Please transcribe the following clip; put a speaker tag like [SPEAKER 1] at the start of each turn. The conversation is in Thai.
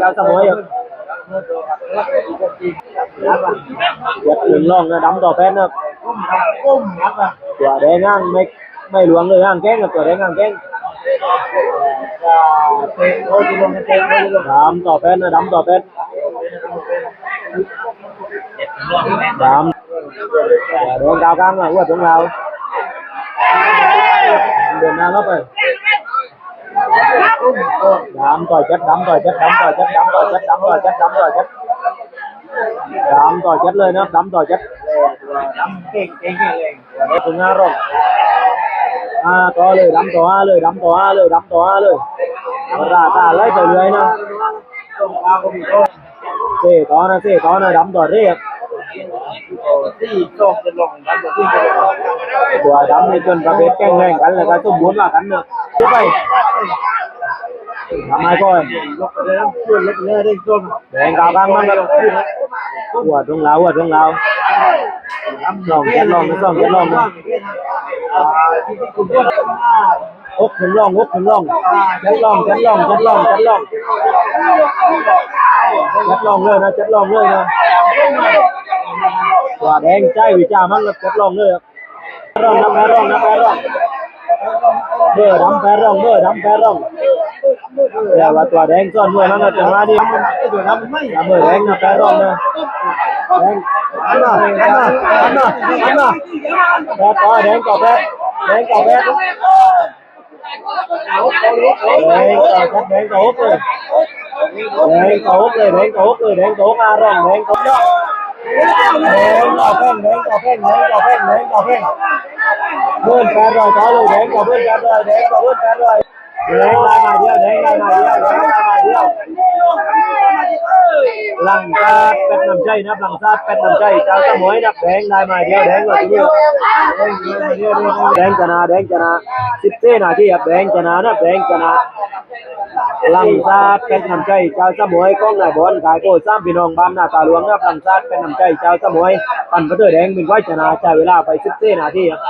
[SPEAKER 1] เจ้าสมุยอ่ะเจ็ดหนึ่งล่องนะดำต่อแพนนะตัวแดงง่างไม่หลวงเลยง่างแก้งกับตัวแดงง่างแก้งดำต่อแพนนะดำต่อแพนดำโดนดาวกลางอ่ะว่าตรงเราเดินหน้าเข้าไปดำต่อยchất đấmต่อยchất đấmต่อยchất đấmต่อยchất đấmต่อยchất đấmต่อยchất đấmต่อยchấtเลยนะดำต่อยchấtดำเก่งเก่งเก่งถึงห้ารอบต่อเลยดำต่อห้าเลยดำต่อห้าเลยดำต่อห้าเลยราตาไล่ไปเลยนะเสียต่อนะดำต่อเรียกตัวดำนี่จนประเภทแกล้งแรงกันเลยก็ตุ้มบุญมากันเนอะไปทำไมก่อนแดงกาวกลางมันก็หัวตรงเราลองแค่ลองนะอกถึงลองจัดลองเลยนะจัดลองเลยนะตัวแดงใจวิจามันจัดลองเลยร้องนะแพ้ร้องเบอร์ดำแพ้ร้องแต่ว่าตัวแดงซ่อนเมื่อนั้นจังหวะนี้เบอร์แดงนะแพ้ร้องนะแดงอันน่ะแพ้ต่อแดงต่อแพ้แดงต่อฮุกเลยแดงต่อฮุกเลยแดงต่อฮุกอ่ะร้องแดงต่อแพ่งเพื่อนแปดร้อยต่อเลยแดงต่อเพื่อนแปดร้อยแดงลายมาเดียวหลังซาเป็ดน้ำใจนับหลังซาเป็ดน้ำใจเจ้าสมุยนับแดงลายมาเดียวแดงเลยทีเดียวแดงชนะ14 นาทีครับแดงชนะนะแดงชนะหลังซาเป็ดน้ำใจเจ้าสมุยก้องนายบอลขายโก้ซ้ำพี่น้องบ้านนาตาหลวงครับหลังซาเป็ดน้ำใจเจ้าสมุยปั่นกระเทยแดงเป็นไว้ชนะใช้เวลาไป14 นาทีครับ